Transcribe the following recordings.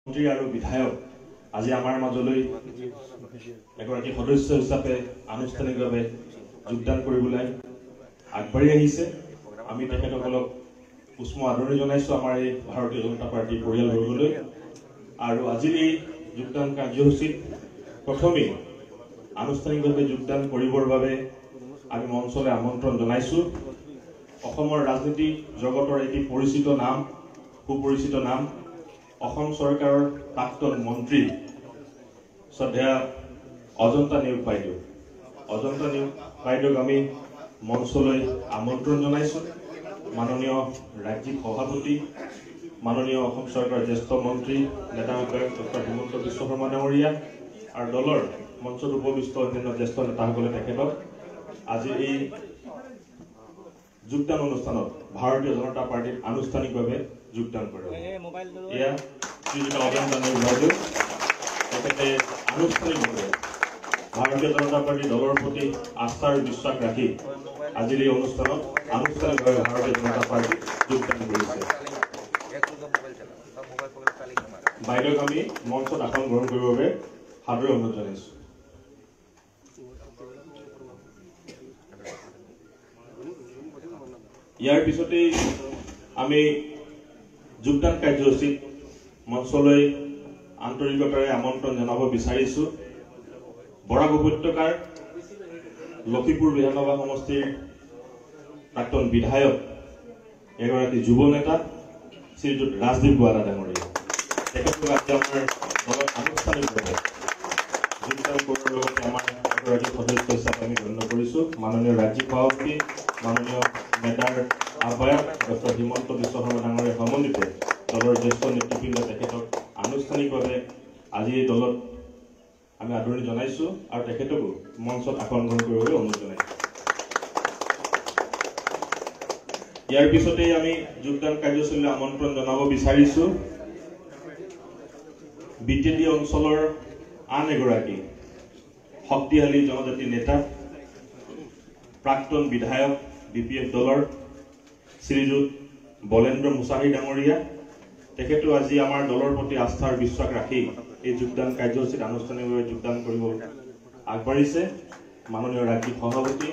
মন্ত্ৰী আৰু বিধায়ক আজি আমাৰ মাজলৈ এগৰাকী সদস্য হিচাপে আনুষ্ঠানিকভাৱে যোগদান কৰিবলৈ আগবাঢ়ি আহিছে। আমি তেখেতসকলক উষ্ম আদৰণি জনাইছোঁ আমাৰ এই ভাৰতীয় জনতা পাৰ্টীৰ পৰিয়ালবৰ্গলৈ। আৰু আজিৰ এই যোগদান কাৰ্যসূচীত প্ৰথমেই আনুষ্ঠানিকভাৱে যোগদান কৰিবৰ বাবে আমি মঞ্চলৈ আমন্ত্ৰণ জনাইছোঁ অসমৰ ৰাজনীতি জগতৰ এটি পৰিচিত নাম, সুপৰিচিত নাম, অসম চৰকাৰৰ প্ৰাক্তন মন্ত্ৰী শ্ৰদ্ধেয়া অজন্তা নেওগ বাইদেউ। অজন্তা নেওগ বাইদেউক আমি মঞ্চলৈ আমন্ত্ৰণ জনাইছোঁ। মাননীয় ৰাজ্যিক সভাপতি, মাননীয় অসম চৰকাৰৰ জ্যেষ্ঠ মন্ত্ৰী নেতা বিধায়ক ডক্টৰ হিমন্ত বিশ্ব শৰ্মা ডাঙৰীয়া আৰু দলৰ মঞ্চত উপবিষ্ট অন্যান্য জ্যেষ্ঠ নেতাসকলে তেখেতক আজি এই যোগদান অনুষ্ঠানত ভাৰতীয় জনতা পাৰ্টীত আনুষ্ঠানিকভাৱে যোগদান কৰে। এয়া শ্ৰীযুত অজন্তা নেওগ বাইদেউ। তেখেতে আনুষ্ঠানিকভাৱে ভাৰতীয় জনতা পাৰ্টী দলৰ প্ৰতি আস্থা আৰু বিশ্বাস ৰাখি আজিৰ এই অনুষ্ঠানত আনুষ্ঠানিকভাৱে ভাৰতীয় জনতা পাৰ্টীত যোগদান কৰিছে। বাইদেউক আমি মঞ্চত আসন গ্ৰহণ কৰিবৰ বাবে সাদৰে অনুৰোধ জনাইছোঁ। ইয়াৰ পিছতেই আমি যোগদান কাৰ্যসূচীত মঞ্চলৈ আন্তৰিকতাৰে আমন্ত্ৰণ জনাব বিচাৰিছোঁ বৰাক উপত্যকাৰ লক্ষীপুৰ বিধানসভা সমষ্টিৰ প্ৰাক্তন বিধায়ক, এগৰাকী যুৱ নেতা শ্ৰীযুত ৰাজদীপ গোৱালা ডাঙৰীয়া। তেখেতক আজি আমাৰ দলত আনুষ্ঠানিকভাৱে যোগদান কৰাৰ লগতে আমাৰ এগৰাকী সদস্য হিচাপে আমি গণ্য কৰিছোঁ। মাননীয় ৰাজ্যিক সভাপতি, মাননীয় নেতাৰ আহ্বায়ক ডক্টৰ হিমন্ত বিশ্ব শৰ্মা ডাঙৰীয়াৰ সমন্বিতে দলৰ জ্যেষ্ঠ নেতৃবৃন্দ তেখেতক আনুষ্ঠানিকভাৱে আজি এই দলত আমি আদৰণি জনাইছোঁ আৰু তেখেতকো মঞ্চত আসন গ্ৰহণ কৰিবলৈ অনুৰোধ জনাইছোঁ। ইয়াৰ পিছতেই আমি যোগদান কাৰ্যসূচীলৈ আমন্ত্ৰণ জনাব বিচাৰিছোঁ বিজেডি অঞ্চলৰ আন এগৰাকী শক্তিশালী জনজাতি নেতা, প্ৰাক্তন বিধায়ক BPF দলৰ শ্ৰীযুত বলেন্দ্ৰ মুছাহাৰী ডাঙৰীয়া। তেখেতো আজি আমাৰ দলৰ প্ৰতি আস্থাৰ বিশ্বাস ৰাখি এই যোগদান কাৰ্যসূচীত আনুষ্ঠানিকভাৱে যোগদান কৰিব আগবাঢ়িছে। মাননীয় ৰাজ্যিক সভাপতি,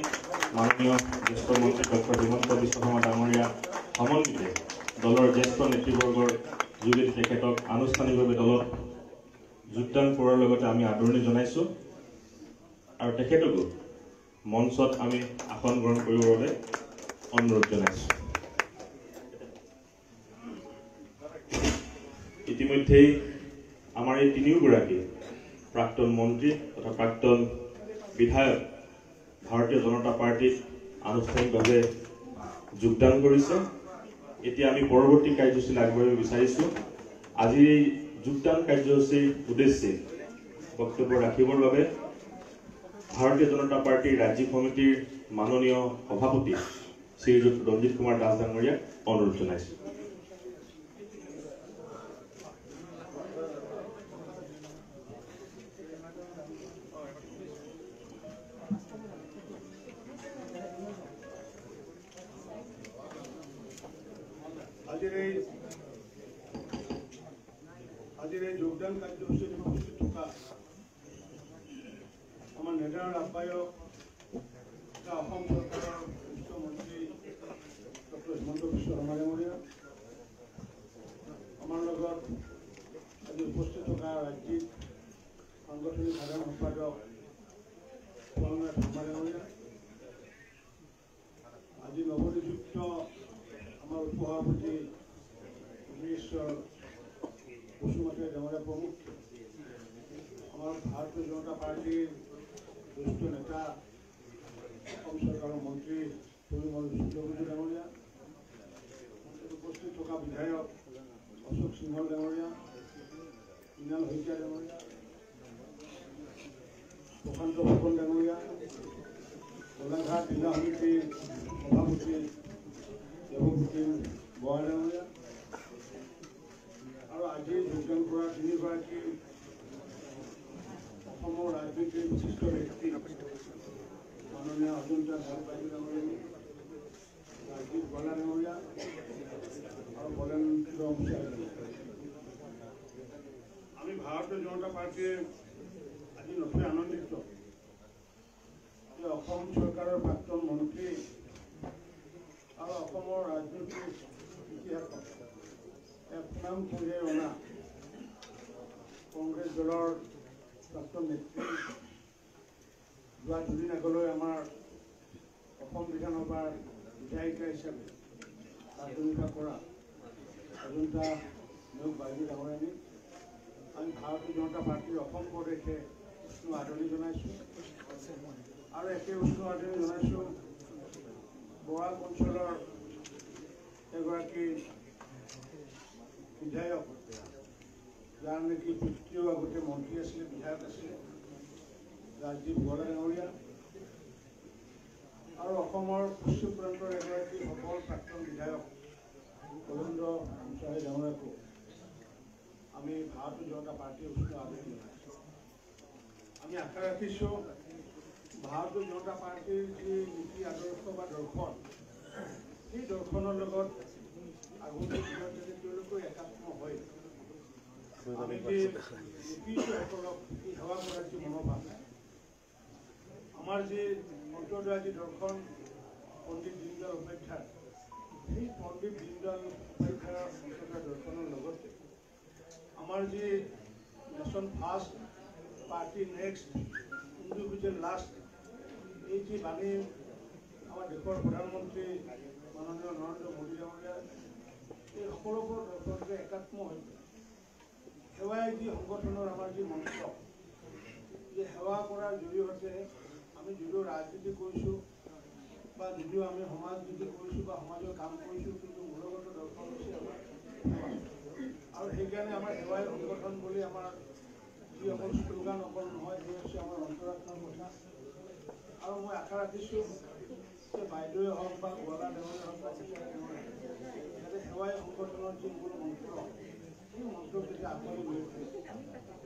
মাননীয় জ্যেষ্ঠ মন্ত্ৰী ডক্টৰ হিমন্ত বিশ্ব শৰ্মা ডাঙৰীয়া সমন্বিতে দলৰ জ্যেষ্ঠ নেতৃবৰ্গৰ যোগেদি তেখেতক আনুষ্ঠানিকভাৱে দলত যোগদান কৰাৰ লগতে আমি আদৰণি জনাইছোঁ আৰু তেখেতকো মঞ্চত আমি আসন গ্ৰহণ কৰিবৰ বাবে অনুৰোধ জনাইছোঁ। ইতিমধ্যেই আমাৰ এই তিনিওগৰাকী প্ৰাক্তন মন্ত্ৰী তথা প্ৰাক্তন বিধায়ক ভাৰতীয় জনতা পাৰ্টীত আনুষ্ঠানিকভাৱে যোগদান কৰিছে। এতিয়া আমি পৰৱৰ্তী কাৰ্যসূচীলৈ আগবাঢ়িব বিচাৰিছোঁ। আজিৰ এই যোগদান কাৰ্যসূচীৰ উদ্দেশ্যে বক্তব্য ৰাখিবৰ বাবে ভাৰতীয় জনতা পাৰ্টীৰ ৰাজ্যিক সমিতিৰ মাননীয় সভাপতি শ্ৰীযুত ৰঞ্জিত কুমাৰ দাস ডাঙৰীয়াক অনুৰোধ জনাইছোঁ। আজিৰ এই যোগদান কাৰ্যসূচীত উপস্থিত থকা আমাৰ নেতাৰ আহ্বায়ক অসম চৰকাৰৰ জ্যেষ্ঠ মন্ত্ৰী ডক্টৰ হিমন্ত বিশ্ব শৰ্মা ডাঙৰীয়া, আমাৰ লগত আজি উপস্থিত থকা ৰাজ্যিক সাংগঠনিক সাধাৰণ সম্পাদক শৰ্মা ডাঙৰীয়া, আজি নৱনিযুক্ত আমাৰ উপসভাপতি বসুমতাৰী ডাঙৰীয়া প্ৰমুখ, আমাৰ ভাৰতীয় জনতা পাৰ্টীৰ জ্যেষ্ঠ নেতা অসম চৰকাৰৰ মন্ত্ৰী পৰিমল শুক্লবৈদ্য ডাঙৰীয়া, উপস্থিত থকা বিধায়ক অশোক সিংহল ডাঙৰীয়া, মৃণাল শইকীয়া ডাঙৰীয়া, প্ৰশান্ত ফুকন ডাঙৰীয়া, গোলাঘাট জিলা সমিতিৰ সভাপতি দেৱভূতি বৰা ডাঙৰীয়া আৰু আজি যোগদান কৰা তিনিগৰাকী অসমৰ ৰাজনীতিৰ বিশিষ্ট ব্যক্তি মাননীয় অজন্তা নেওগ বাইদেউ ডাঙৰীয়া, ৰাজীৱ গোৱালা ডাঙৰীয়া আৰু বলেন্দ্ৰ মুছাহাৰী। ভাৰতীয় জনতা পাৰ্টীয়ে আজি নথৈ আনন্দিত যে অসম চৰকাৰৰ প্ৰাক্তন মন্ত্ৰী আৰু অসমৰ ৰাজনৈতিক ইতিহাসত এক সুনাম কঢ়িয়াই অনা কংগ্ৰেছ দলৰ প্ৰাক্তন নেত্ৰী যোৱা দুদিন আগলৈ আমাৰ অসম বিধানসভাৰ বিধায়িকা হিচাপে কাৰ্যনিৰ্বাহ কৰা অজন্তা নেওগ বাইদেউ ডাঙৰীয়ানী আমি ভাৰতীয় জনতা পাৰ্টীৰ অসম প্ৰদেশে উষ্ণ আদৰণি জনাইছোঁ আৰু একে উষ্ণ আদৰণি জনাইছোঁ বৰাক অঞ্চলৰ এগৰাকী বিধায়ক যাৰ নেকি পিতৃও আগতে মন্ত্ৰী আছিলে বিধায়ক আছিলে ৰাজদীপ বৰা ডাঙৰীয়া আৰু অসমৰ পশ্চিম প্ৰান্তৰ এগৰাকী সফল প্ৰাক্তন বিধায়ক কলেন্দ্ৰ গোস্বামী ডাঙৰীয়াকো আমি ভাৰতীয় জনতা পাৰ্টীৰ উষ্ণ আদৰণি জনাইছোঁ। আমি আশা ৰাখিছোঁ ভাৰতীয় জনতা পাৰ্টীৰ যি নীতি আদৰ্শ বা দৰ্শন সেই দৰ্শনৰ লগত আগন্তুক দিনত যদি তেওঁলোকে একাত্ম হয় আমি যে নীতিসকলক এই সেৱা কৰাৰ যি মনোভাৱ আমাৰ যি অন্তৰ্দয় যি দৰ্শন পণ্ডিত দীনদয়াল উপাধ্যায় সেই পণ্ডিত দীনদয়াল উপাধ্যায়ৰ অন্তৰ্দয় দৰ্শনৰ লগতে আমাৰ যি nation first party next individual last এই যি বাণী আমাৰ দেশৰ প্ৰধানমন্ত্ৰী মাননীয় নৰেন্দ্ৰ মোদী ডাঙৰীয়া এই সকলোবোৰ দৰ্শনকে একাত্ম হৈ সেৱাই যি সংগঠনৰ আমাৰ যি মন্ত্ৰ যে সেৱা কৰাৰ জৰিয়তে আমি যদিও ৰাজনীতি কৰিছোঁ বা যদিও আমি সমাজ নীতি কৰিছোঁ বা সমাজৰ কাম কৰিছোঁ কিন্তু মূলগত দৰ্শন হৈছে আমাৰ সেৱা আৰু সেইকাৰণে আমাৰ সেৱাই সংগঠন বুলি আমাৰ যি অকল শ্লোগান অকল নহয় সেই হৈছে আমাৰ অন্তৰাত্মাৰ কথা আৰু মই আশা ৰাখিছোঁ যে বাইদেৱে হওক বা গোৱালা ডাঙৰীয়া হওক বা যাতে সেৱাই সংগঠনৰ যি মূল মন্ত্ৰ সেই মন্ত্ৰক যদি আগুৱাই লৈ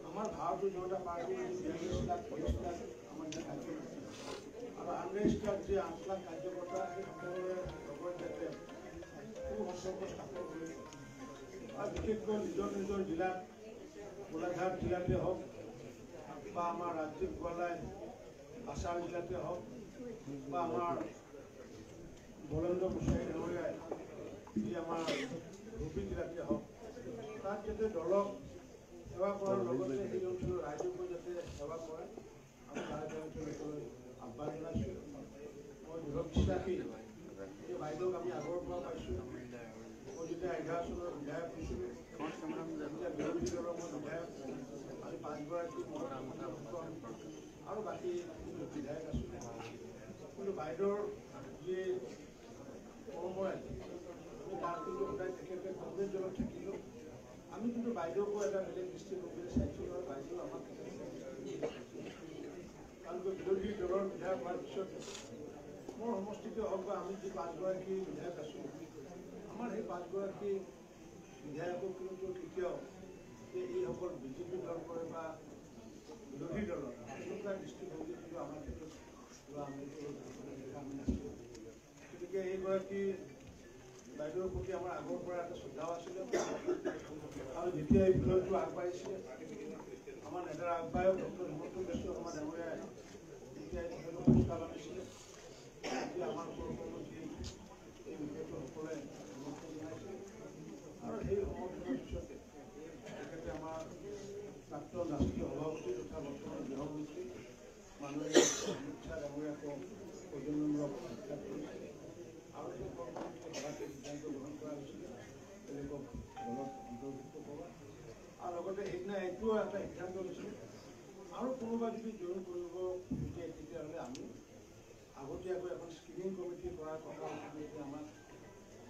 আমাৰ ভাৰতীয় জনতা পাৰ্টীৰ 42 লাখ 30 লাখ আমাৰ যে কাৰ্যকৰ্তা আৰু 19 লাখ যি 8 লাখ কাৰ্যকৰ্তা সেই সকলোৰে লগত যাতে সুসম্পৰ্ক স্থাপন কৰি আৰু বিশেষকৈ নিজৰ নিজৰ জিলাত গোলাঘাট জিলাতে হওক বা আমাৰ ৰাজ্যিক গোৱালাই কাছাৰ জিলাতে হওক বা আমাৰ বলেন্দ্ৰ গোস্বামী ডাঙৰীয়াই যি আমাৰ ধুবুৰী জিলাতে হওক তাত যাতে দলক সেৱা কৰাৰ লগতে সেই অঞ্চলৰ ৰাইজকো যাতে সেৱা কৰে আমি তাৰ তেওঁলোকলৈ আহ্বান জনাইছোঁ। মই দৃঢ় বিশ্বাসী যে বাইদেউক আমি আগৰ পৰা পাইছোঁ। মই যেতিয়া 11 চনৰ বিধায়ক হৈছিলোঁ তেতিয়া বিৰোধী দলৰ মই বিধায়ক আমি 5গৰাকী আৰু বাকী বিধায়ক আছিলোঁ কিন্তু বাইদেউৰ যি কৰ্মৰাজি আমি তাত কিন্তু সদায় তেখেতে কংগ্ৰেছ দলত থাকিলোঁ আমি কিন্তু বাইদেউকো এটা বেলেগ দৃষ্টিভংগীৰে চাইছোঁ আৰু বাইদেউ আমাক কাৰণ বিৰোধী দলৰ বিধায়ক হোৱাৰ পিছত মোৰ সমষ্টিতে হওক বা আমি যি 5গৰাকী বিধায়ক আছোঁ আমাৰ সেই 5গৰাকী বিধায়কক কিন্তু কেতিয়াও যে এইসকল বিজেপি দল কৰে বা বিৰোধী দলৰ তেনেকুৱা দৃষ্টিভংগী কিন্তু আমাৰ ক্ষেত্ৰত লোৱা আমি দেখা আমি নাছিলোঁ। গতিকে এইগৰাকী বাইদেউৰ প্ৰতি আমাৰ আগৰ পৰা এটা শ্ৰদ্ধাও আছিলে আৰু যেতিয়া এই বিষয়টো আগবাঢ়িছিলে আমাৰ নেতাৰ আহ্বায়ক ডক্টৰ হিমন্ত বিশ্ব শৰ্মা ডাঙৰীয়াই যেতিয়া এই বিষয়টো প্ৰস্তাৱ আনিছিলে তেতিয়া আমাৰ সৰুকৰ্মী এই বিষয়টো সকলোৱে সমৰ্থন জনাইছিল আৰু সেই সমৰ্থনৰ পিছতে তেখেতে আমাৰ প্ৰাক্তন ৰাষ্ট্ৰীয় সভাপতি তথা বৰ্তমান গৃহমন্ত্ৰী মাননীয় অমিত শ্বাহ ডাঙৰীয়াকো সৌজন্যমূলক সাক্ষাৎ কৰিছিলে আৰু সেই সভাতে সিদ্ধান্ত গ্ৰহণ কৰা হৈছিলে তেওঁলোকক দলত অন্তৰ্ভুক্ত কৰা আৰু লগতে সেইদিনা এইটোও এটা সিদ্ধান্ত লৈছিলে আৰু কোনোবা যদি জইন কৰিব খোজে তেতিয়াহ'লে আমি আগতীয়াকৈ এখন স্ক্ৰিনিং কমিটি কৰাৰ কথা আমাক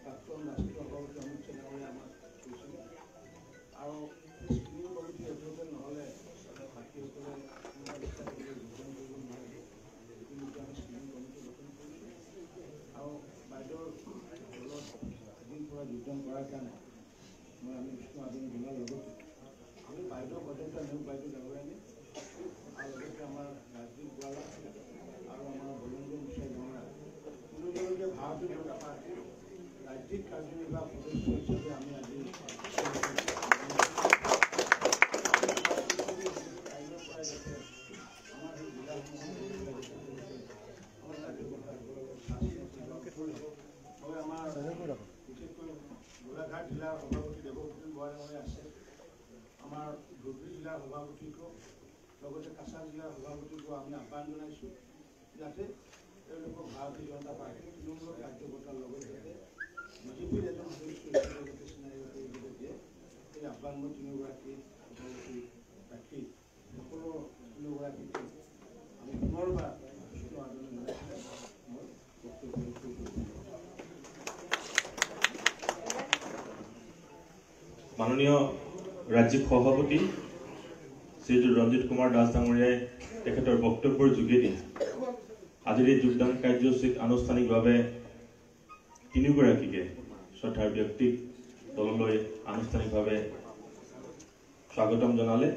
প্ৰাক্তন ৰাষ্ট্ৰীয় সভাপতি অমিত শ্বাহ ডাঙৰীয়াই আমাক কৈছিলে আৰু স্ক্ৰিনিং কমিটি এপ্ৰুভেল নহ'লে বাকীসকলে যোগদান কৰিব নোৱাৰে গতিকে আমি স্ক্ৰিনিং কমিটি গঠন কৰিছোঁ আৰু বাইদেউৰ দলত এদিন পৰা যোগদান কৰাৰ কাৰণে মই আমি উষ্ণ আদৰণি জনোৱাৰ লগতে আমি বাইদেউ অজন্তা নেওগ বাইদেউ ডাঙৰীয়ানী আৰু লগতে আমাৰ ৰাজদীপ গোৱালা আৰু আমাৰ বলেন্দ্ৰ গোস্বামী ডাঙৰীয়া তিনিওজনকে ভাৰতীয় জনতা পাৰ্টীৰ ৰাজ্যিক কাৰ্যনিৰ্বাহক সদস্য হিচাপে আমি আজি জিলাৰ সভাপতিকো লগতে কাছাৰ জিলাৰ সভাপতিকো আমি আহ্বান জনাইছোঁ যাতে তেওঁলোকক ভাৰতীয় জনতা পাৰ্টীৰ তৃণমূলৰ কাৰ্যকৰ্তাৰ লগত যাতে বিজেপিৰ এজন সদস্য হিচাপে যাতে চিনাক্ত কৰিবলৈ দিয়ে এই আহ্বান মই তিনিগৰাকী সভাপতি প্ৰাৰ্থী সকলো তিনিগৰাকীকে আমি পুনৰবাৰ সুস্থ আদৰণি জনাই মই বক্তব্য মাননীয় ৰাজ্যিক সভাপতি শ্ৰীযুত ৰঞ্জিত কুমাৰ দাস ডাঙৰীয়াই তেখেতৰ বক্তব্যৰ যোগেদি আজিৰ এই যোগদান কাৰ্যসূচীত আনুষ্ঠানিকভাৱে তিনিগৰাকীকে শ্ৰদ্ধাৰ ব্যক্তিক দললৈ আনুষ্ঠানিকভাৱে স্বাগতম জনালে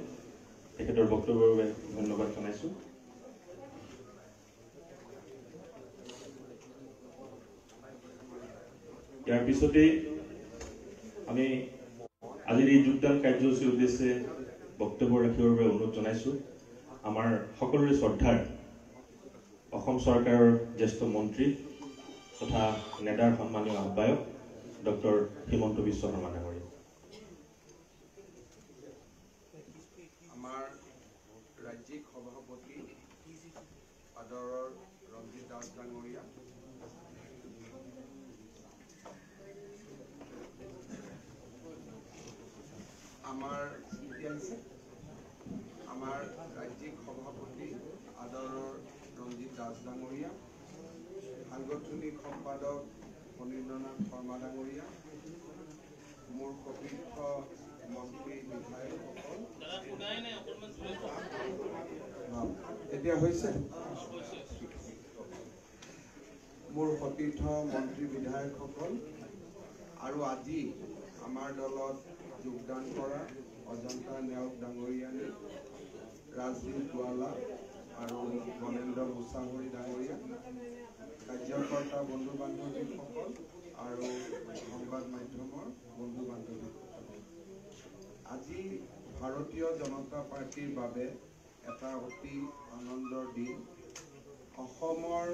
তেখেতৰ বক্তব্যৰ বাবে ধন্যবাদ জনাইছোঁ। ইয়াৰ পিছতেই আমি আজিৰ এই যোগদান কাৰ্যসূচীৰ উদ্দেশ্যে বক্তব্য ৰাখিবৰ বাবে অনুৰোধ জনাইছোঁ আমাৰ সকলোৰে শ্ৰদ্ধাৰ অসম চৰকাৰৰ জ্যেষ্ঠ মন্ত্ৰী তথা নেডাৰ সন্মানীয় আহ্বায়ক ডক্টৰ হিমন্ত বিশ্ব শৰ্মা ডাঙৰীয়া। আমাৰ ৰাজ্যিক সভাপতি আদৰৰ ৰঞ্জিত দাস ডাঙৰীয়া, আমাৰ ৰাজ্যিক সভাপতি আদৰৰ ৰঞ্জিত দাস ডাঙৰীয়া, সাংগঠনিক সম্পাদক ফণীন্দ্ৰনাথ শৰ্মা ডাঙৰীয়া, মোৰ সতীৰ্থ মন্ত্ৰী বিধায়কসকল, এতিয়া হৈছে মোৰ সতীৰ্থ মন্ত্ৰী বিধায়কসকল আৰু আজি আমাৰ দলত যোগদান কৰা অজন্তা নেওগ ডাঙৰীয়ানী, ৰাজদীপ গোৱালা আৰু গণেন্দ্ৰ গোস্বামী ডাঙৰীয়া, কাৰ্যকৰ্তা বন্ধু বান্ধৱীসকল আৰু সংবাদ মাধ্যমৰ বন্ধু বান্ধৱীসকল, আজি ভাৰতীয় জনতা পাৰ্টীৰ বাবে এটা অতি আনন্দৰ দিন। অসমৰ